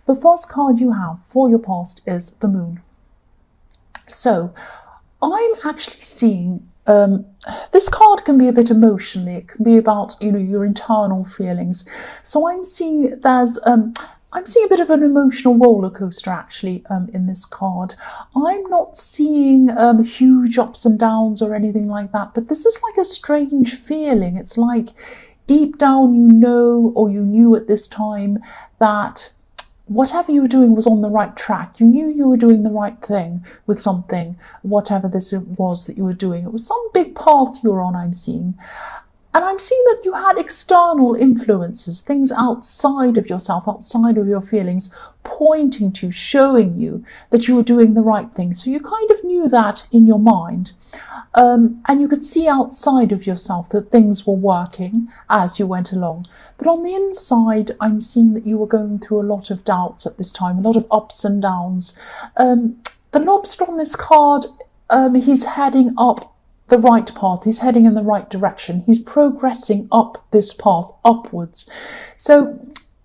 The first card you have for your past is the Moon. So I'm actually seeing this card can be a bit emotionally. It can be about, your internal feelings. So I'm seeing I'm seeing a bit of an emotional roller coaster actually in this card. I'm not seeing huge ups and downs or anything like that, but this is like a strange feeling. It's like deep down or you knew at this time that whatever you were doing was on the right track. You knew you were doing the right thing with something, whatever this was that you were doing. It was some big path you were on, I'm seeing. And I'm seeing that you had external influences, things outside of yourself, outside of your feelings, pointing to, showing you that you were doing the right thing. So you kind of knew that in your mind. And you could see outside of yourself that things were working as you went along. But on the inside, I'm seeing that you were going through a lot of doubts at this time, a lot of ups and downs. The lobster on this card, he's heading up the right path. He's heading in the right direction. He's progressing up this path, upwards. So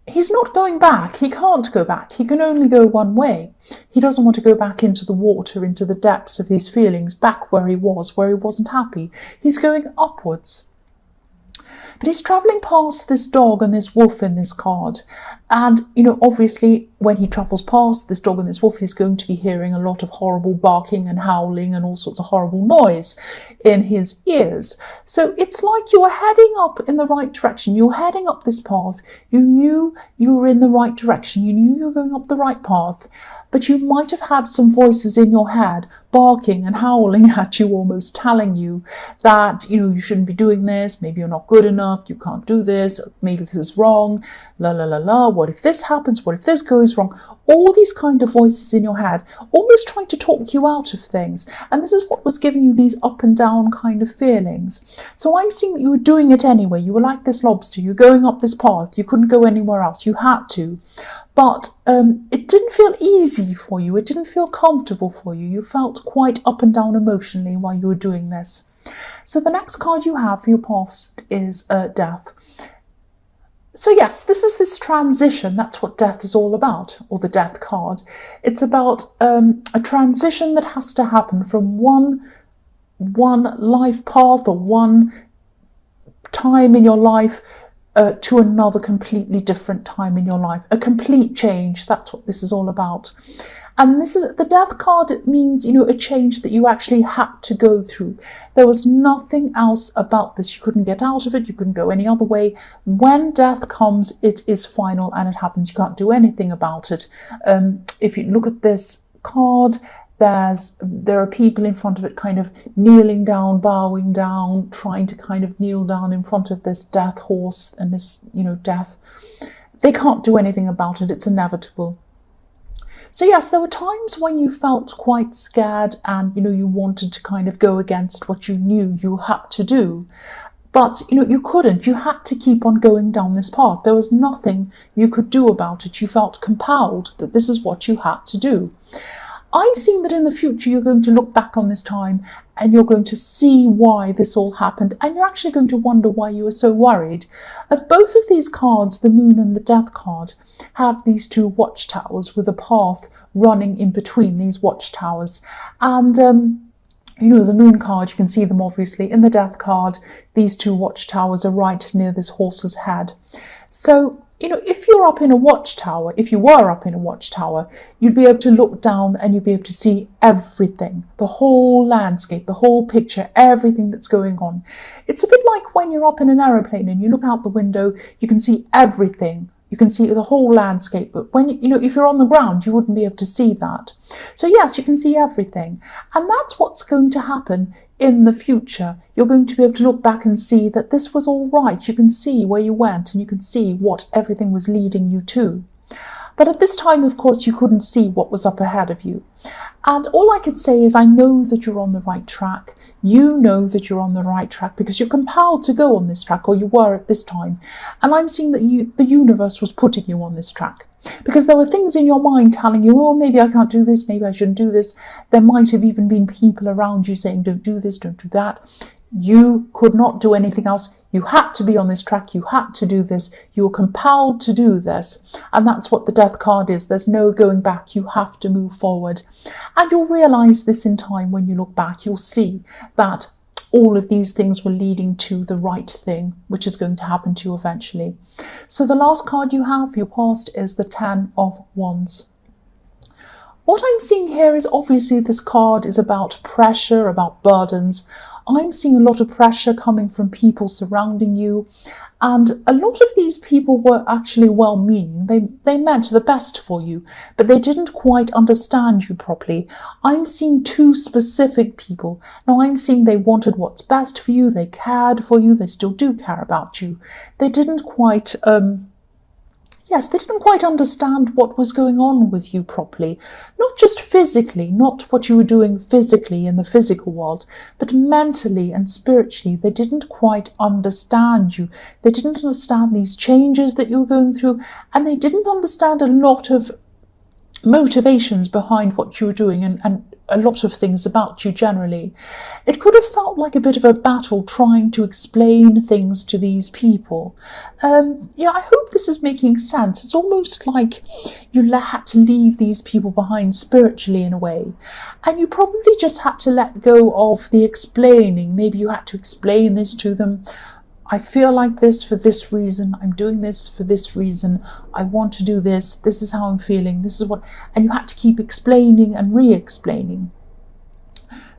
he's not going back. He can't go back. He can only go one way. He doesn't want to go back into the water, into the depths of these feelings, back where he wasn't happy. He's going upwards. But he's travelling past this dog and this wolf in this card. And, obviously, when he travels past this dog and this wolf, he's going to be hearing a lot of horrible barking and howling and all sorts of horrible noise in his ears. So it's like you were heading up in the right direction. You're heading up this path. You knew you were in the right direction. You knew you were going up the right path. But you might have had some voices in your head barking and howling at you, almost telling you that, you shouldn't be doing this. Maybe you're not good enough. You can't do this. Maybe this is wrong. La, la, la, la. What if this happens? What if this goes wrong? All these kind of voices in your head, almost trying to talk you out of things. And this is what was giving you these up and down kind of feelings. So I'm seeing that you were doing it anyway. You were like this lobster. You're going up this path. You couldn't go anywhere else. You had to. But it didn't feel easy for you. It didn't feel comfortable for you. You felt quite up and down emotionally while you were doing this. So the next card you have for your past is Death. So yes, this is this transition. That's what Death is all about, or the Death card. It's about a transition that has to happen from one life path or one time in your life to another completely different time in your life. A complete change. That's what this is all about. And this is the Death card. It means, a change that you actually had to go through. There was nothing else about this. You couldn't get out of it. You couldn't go any other way. When death comes, it is final and it happens. You can't do anything about it. If you look at this card, there are people in front of it kind of kneeling down, bowing down, trying to kind of kneel down in front of this death horse and this, death. They can't do anything about it. It's inevitable. So yes, there were times when you felt quite scared and, you wanted to kind of go against what you knew you had to do. But, you couldn't. You had to keep on going down this path. There was nothing you could do about it. You felt compelled that this is what you had to do. I'm seeing that in the future you're going to look back on this time and you're going to see why this all happened, and you're actually going to wonder why you were so worried. Both of these cards, the Moon and the Death card, have these two watchtowers with a path running in between these watchtowers. And the Moon card, you can see them obviously. In the Death card, these two watchtowers are right near this horse's head. So, if you're up in a watchtower, if you were up in a watchtower, you'd be able to look down and you'd be able to see everything, the whole landscape, the whole picture, everything that's going on. It's a bit like when you're up in an aeroplane and you look out the window, you can see everything. You can see the whole landscape, but when if you're on the ground, you wouldn't be able to see that. So yes, you can see everything, and that's what's going to happen in the future. You're going to be able to look back and see that this was all right. You can see where you went, and you can see what everything was leading you to. But at this time, of course, you couldn't see what was up ahead of you. And all I could say is I know that you're on the right track. You know that you're on the right track because you're compelled to go on this track, or you were at this time. And I'm seeing that the universe was putting you on this track because there were things in your mind telling you, oh, maybe I can't do this, maybe I shouldn't do this. There might have even been people around you saying, don't do this, don't do that. You could not do anything else. You had to be on this track. You had to do this. You were compelled to do this. And that's what the Death card is. There's no going back. You have to move forward. And you'll realize this in time when you look back. You'll see that all of these things were leading to the right thing, which is going to happen to you eventually. So the last card you have for your past is the 10 of Wands. What I'm seeing here is obviously this card is about pressure, about burdens. I'm seeing a lot of pressure coming from people surrounding you. And a lot of these people were actually well-meaning. They meant the best for you, but they didn't quite understand you properly. I'm seeing two specific people. Now, I'm seeing they wanted what's best for you. They cared for you. They still do care about you. They didn't quite... they didn't quite understand what was going on with you properly. Not just physically, not what you were doing physically in the physical world, but mentally and spiritually. They didn't quite understand you. They didn't understand these changes that you were going through, and they didn't understand a lot of motivations behind what you were doing and a lot of things about you generally. It could have felt like a bit of a battle trying to explain things to these people. I hope this is making sense. It's almost like you had to leave these people behind spiritually in a way. And you probably just had to let go of the explaining. Maybe you had to explain this to them. I feel like this for this reason. I'm doing this for this reason. I want to do this. This is how I'm feeling. This is what... And you had to keep explaining and re-explaining.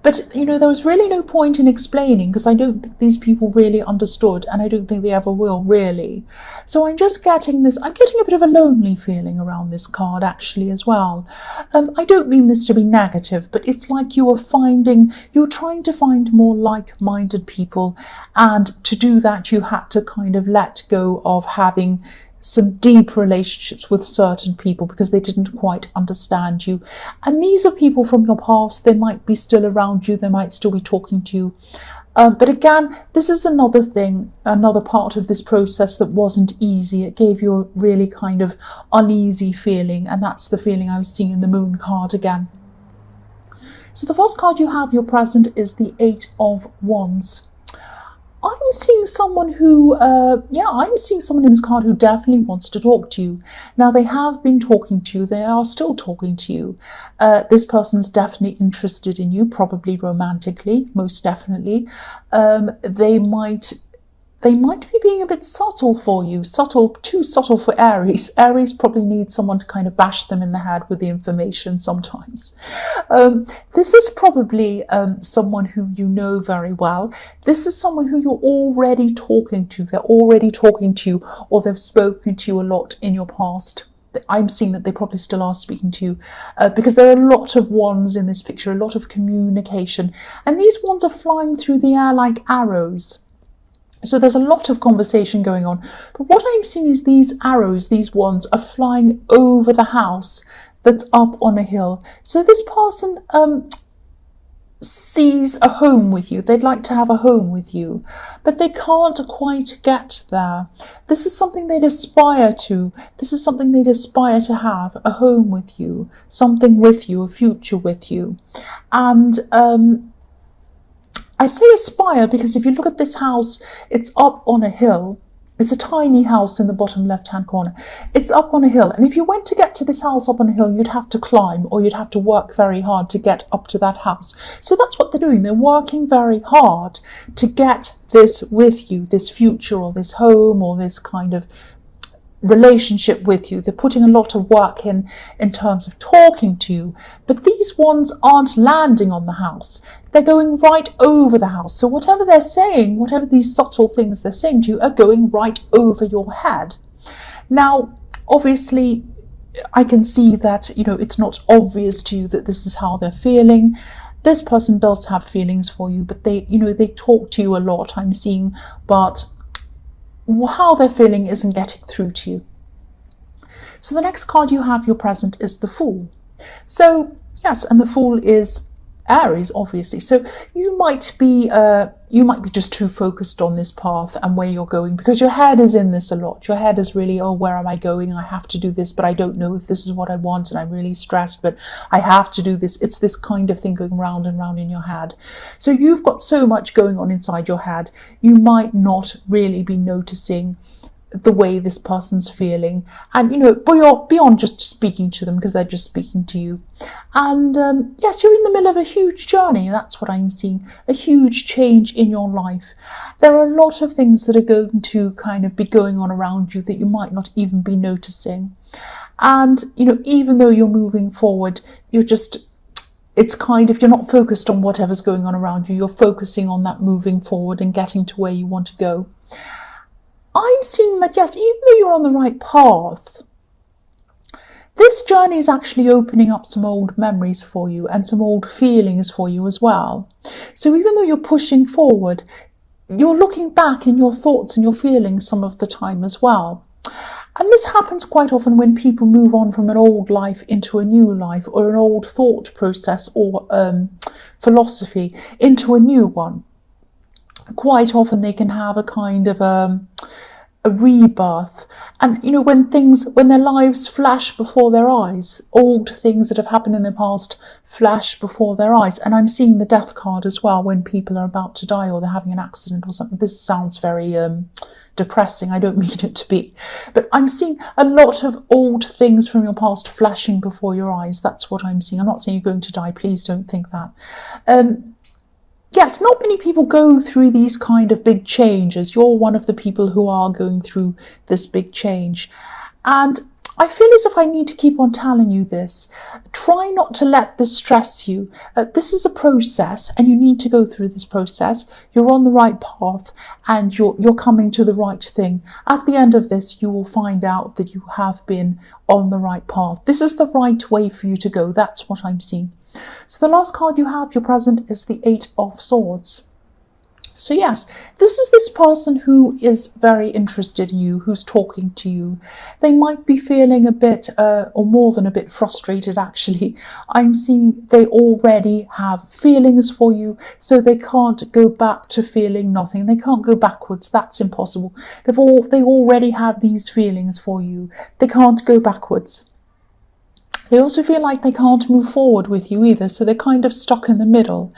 But, there was really no point in explaining because I don't think these people really understood, and I don't think they ever will, really. So I'm just getting this, I'm getting a bit of a lonely feeling around this card, actually, as well. I don't mean this to be negative, but it's like you were trying to find more like-minded people, and to do that, you had to kind of let go of having some deep relationships with certain people because they didn't quite understand you. And these are people from your past. They might be still around you. They might still be talking to you. But again, this is another thing, another part of this process that wasn't easy. It gave you a really kind of uneasy feeling. And that's the feeling I was seeing in the Moon card again. So the first card you have, your present, is the 8 of Wands. I'm seeing someone who, I'm seeing someone in this card who definitely wants to talk to you. Now, they have been talking to you. They are still talking to you. This person's definitely interested in you, probably romantically, most definitely. They might be being a bit subtle for you, too subtle for Aries. Aries probably needs someone to kind of bash them in the head with the information sometimes. This is probably someone who you know very well. This is someone who you're already talking to. They're already talking to you, or they've spoken to you a lot in your past. I'm seeing that they probably still are speaking to you because there are a lot of wands in this picture, a lot of communication. And these wands are flying through the air like arrows. So there's a lot of conversation going on. But what I'm seeing is these arrows, these wands, are flying over the house that's up on a hill. So this person sees a home with you. They'd like to have a home with you, but they can't quite get there. This is something they'd aspire to. This is something they'd aspire to have, a home with you, something with you, a future with you. And I say aspire because if you look at this house, it's up on a hill. It's a tiny house in the bottom left-hand corner. It's up on a hill. And if you went to get to this house up on a hill, you'd have to climb or you'd have to work very hard to get up to that house. So that's what they're doing. They're working very hard to get this with you, this future or this home or this kind of relationship with you. They're putting a lot of work in terms of talking to you, but these ones aren't landing on the house. They're going right over the house. So whatever they're saying, whatever these subtle things they're saying to you are going right over your head. Now, obviously, I can see that, it's not obvious to you that this is how they're feeling. This person does have feelings for you, but they talk to you a lot, I'm seeing, but how they're feeling isn't getting through to you. So the next card you have, your present, is the Fool. So yes, and the Fool is Aries, obviously. So you might be just too focused on this path and where you're going, because your head is in this a lot. Your head is really, oh, where am I going? I have to do this, but I don't know if this is what I want, and I'm really stressed, but I have to do this. It's this kind of thing going round and round in your head. So you've got so much going on inside your head, you might not really be noticing the way this person's feeling, and beyond just speaking to them, because they're just speaking to you. And yes, you're in the middle of a huge journey. That's what I'm seeing, a huge change in your life. There are a lot of things that are going to kind of be going on around you that you might not even be noticing. And even though you're moving forward, it's kind of, you're not focused on whatever's going on around you. You're focusing on that moving forward and getting to where you want to go. I'm seeing that, yes, even though you're on the right path, this journey is actually opening up some old memories for you and some old feelings for you as well. So even though you're pushing forward, you're looking back in your thoughts and your feelings some of the time as well. And this happens quite often when people move on from an old life into a new life, or an old thought process or philosophy into a new one. Quite often they can have a kind of a rebirth, and when their lives flash before their eyes, old things that have happened in the past flash before their eyes. And I'm seeing the death card as well, when people are about to die or they're having an accident or something. This sounds very depressing. I don't mean it to be, but I'm seeing a lot of old things from your past flashing before your eyes. That's what I'm seeing. I'm not saying you're going to die, please don't think that. Yes, not many people go through these kind of big changes. You're one of the people who are going through this big change. And I feel as if I need to keep on telling you this. Try not to let this stress you. This is a process, and you need to go through this process. You're on the right path, and you're coming to the right thing. At the end of this, you will find out that you have been on the right path. This is the right way for you to go. That's what I'm seeing. So the last card you have, your present, is the 8 of Swords. So yes, this is this person who is very interested in you, who's talking to you. They might be feeling a bit, or more than a bit, frustrated actually. I'm seeing they already have feelings for you, so they can't go back to feeling nothing. They can't go backwards. That's impossible. They already have these feelings for you. They can't go backwards. They also feel like they can't move forward with you either, so they're kind of stuck in the middle.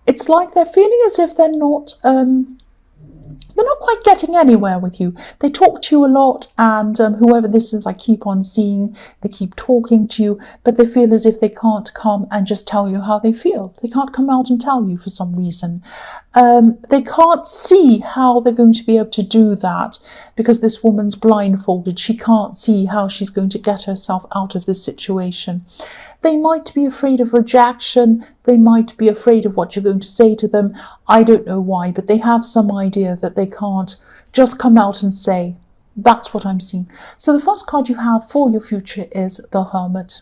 It's like they're feeling as if they're not quite getting anywhere with you. They talk to you a lot, and whoever this is, I keep on seeing, they keep talking to you, but they feel as if they can't come and just tell you how they feel. They can't come out and tell you for some reason. They can't see how they're going to be able to do that, because this woman's blindfolded. She can't see how she's going to get herself out of this situation. They might be afraid of rejection. They might be afraid of what you're going to say to them. I don't know why, but they have some idea that they can't just come out and say. That's what I'm seeing. So the first card you have for your future is the Hermit.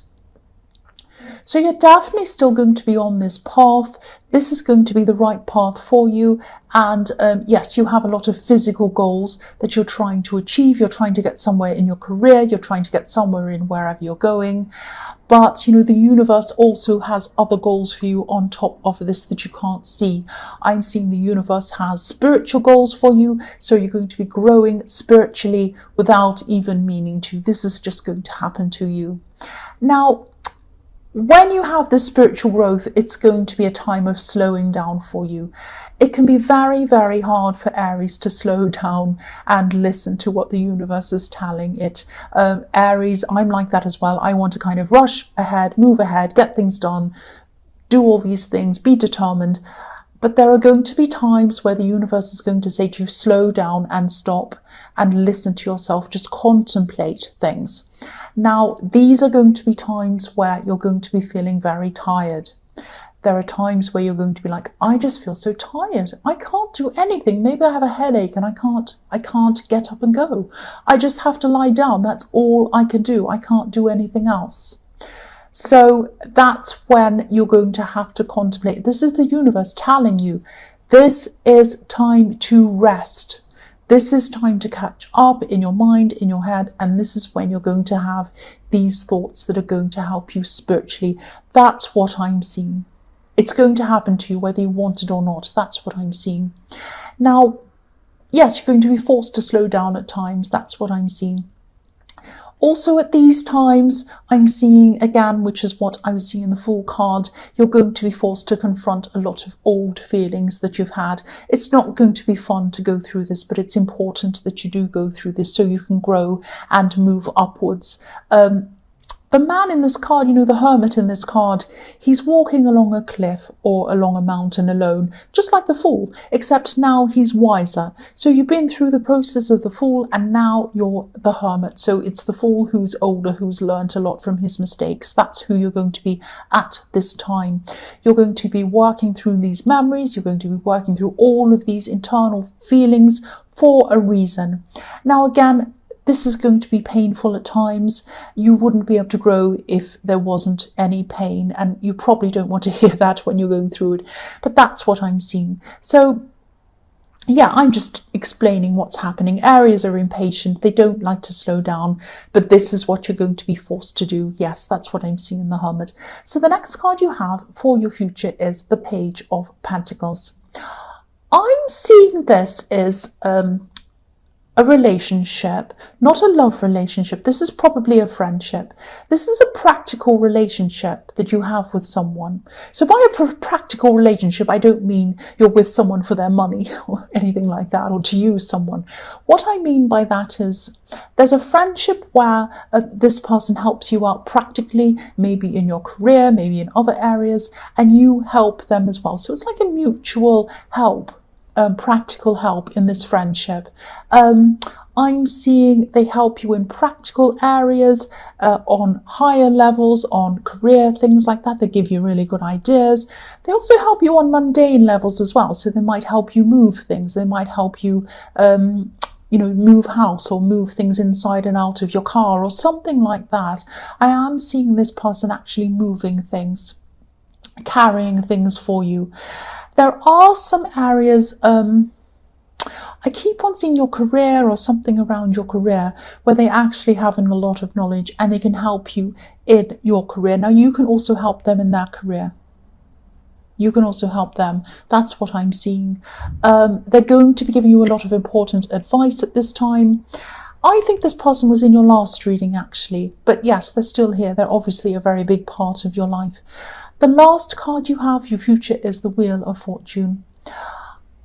So you're definitely still going to be on this path. This is going to be the right path for you. And yes, you have a lot of physical goals that you're trying to achieve. You're trying to get somewhere in your career. You're trying to get somewhere in wherever you're going. But, the universe also has other goals for you on top of this that you can't see. I'm seeing the universe has spiritual goals for you. So you're going to be growing spiritually without even meaning to. This is just going to happen to you. Now, when you have this spiritual growth, it's going to be a time of slowing down for you. It can be very, very hard for Aries to slow down and listen to what the universe is telling it. Aries, I'm like that as well. I want to kind of rush ahead, move ahead, get things done, do all these things, be determined. But there are going to be times where the universe is going to say to you, slow down and stop and listen to yourself, just contemplate things. Now, these are going to be times where you're going to be feeling very tired. There are times where you're going to be like, I just feel so tired. I can't do anything. Maybe I have a headache and I can't get up and go. I just have to lie down. That's all I can do. I can't do anything else. So that's when you're going to have to contemplate. This is the universe telling you, this is time to rest. This is time to catch up in your mind, in your head, and this is when you're going to have these thoughts that are going to help you spiritually. That's what I'm seeing. It's going to happen to you whether you want it or not. That's what I'm seeing. Now, yes, you're going to be forced to slow down at times. That's what I'm seeing. Also at these times, I'm seeing again, which is what I was seeing in the Fool card, you're going to be forced to confront a lot of old feelings that you've had. It's not going to be fun to go through this, but it's important that you do go through this so you can grow and move upwards. The man in this card, the hermit in this card, he's walking along a cliff or along a mountain alone, just like the Fool, except now he's wiser. So you've been through the process of the Fool and now you're the hermit. So it's the Fool who's older, who's learnt a lot from his mistakes. That's who you're going to be at this time. You're going to be working through these memories. You're going to be working through all of these internal feelings for a reason. Now, again, this is going to be painful at times. You wouldn't be able to grow if there wasn't any pain, and you probably don't want to hear that when you're going through it, but that's what I'm seeing. So yeah, I'm just explaining what's happening. Aries are impatient. They don't like to slow down, but this is what you're going to be forced to do. Yes, that's what I'm seeing in the Hermit. So the next card you have for your future is the Page of Pentacles. I'm seeing this as a relationship, not a love relationship. This is probably a friendship. This is a practical relationship that you have with someone. So by a practical relationship, I don't mean you're with someone for their money or anything like that, or to use someone. What I mean by that is there's a friendship where this person helps you out practically, maybe in your career, maybe in other areas, and you help them as well. So it's like a mutual help. Practical help in this friendship. I'm seeing they help you in practical areas, on higher levels, on career, things like that. They give you really good ideas. They also help you on mundane levels as well. So they might help you move things. They might help you move house or move things inside and out of your car or something like that. I am seeing this person actually moving things, carrying things for you. There are some areas, I keep on seeing your career or something around your career where they actually have a lot of knowledge and they can help you in your career. Now, you can also help them in their career. You can also help them. That's what I'm seeing. They're going to be giving you a lot of important advice at this time. I think this person was in your last reading, actually. But yes, they're still here. They're obviously a very big part of your life. The last card you have, your future, is the Wheel of Fortune.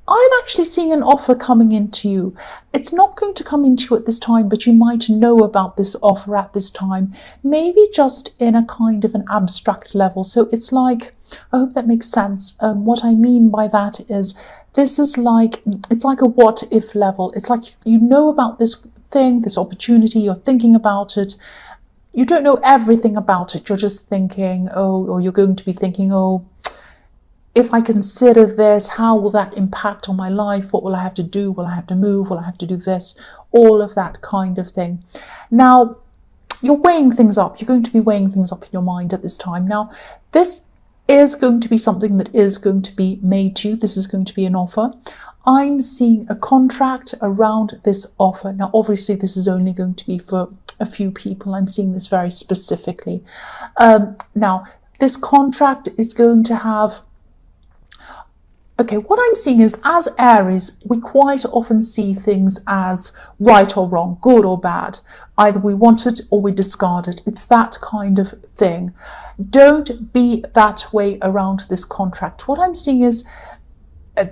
I'm actually seeing an offer coming into you. It's not going to come into you at this time, but you might know about this offer at this time, maybe just in a kind of an abstract level. So it's like, I hope that makes sense. What I mean by that is this is like, it's like a what if level. It's like you know about this thing, this opportunity, you're thinking about it. You don't know everything about it. You're just thinking, or you're going to be thinking, if I consider this, how will that impact on my life? What will I have to do? Will I have to move? Will I have to do this? All of that kind of thing. Now, you're weighing things up. You're going to be weighing things up in your mind at this time. Now, this is going to be something that is going to be made to you. This is going to be an offer. I'm seeing a contract around this offer. Now, obviously, this is only going to be for a few people. I'm seeing this very specifically. Now, this contract is going to have... Okay, what I'm seeing is, as Aries, we quite often see things as right or wrong, good or bad. Either we want it or we discard it. It's that kind of thing. Don't be that way around this contract. What I'm seeing is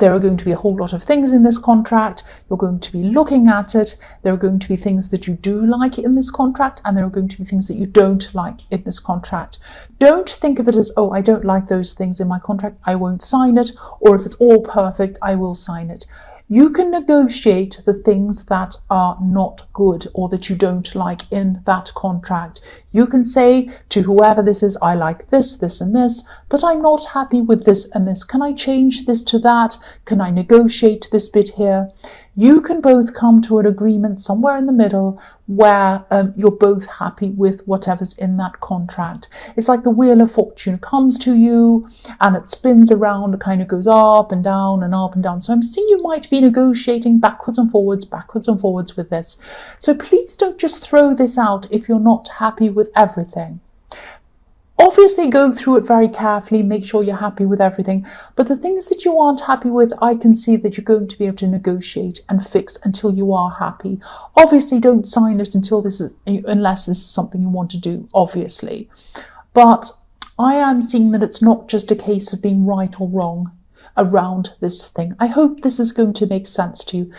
there are going to be a whole lot of things in this contract. You're going to be looking at it. There are going to be things that you do like in this contract, and there are going to be things that you don't like in this contract. Don't think of it as, I don't like those things in my contract, I won't sign it, or if it's all perfect, I will sign it. You can negotiate the things that are not good or that you don't like in that contract. You can say to whoever this is, I like this, this and this, but I'm not happy with this and this. Can I change this to that? Can I negotiate this bit here? You can both come to an agreement somewhere in the middle where you're both happy with whatever's in that contract. It's like the Wheel of Fortune comes to you and it spins around, it kind of goes up and down and up and down. So I'm seeing you might be negotiating backwards and forwards with this. So please don't just throw this out if you're not happy with everything. Obviously, go through it very carefully, make sure you're happy with everything. But the things that you aren't happy with, I can see that you're going to be able to negotiate and fix until you are happy. Obviously, don't sign it unless this is something you want to do, obviously. But I am seeing that it's not just a case of being right or wrong around this thing. I hope this is going to make sense to you.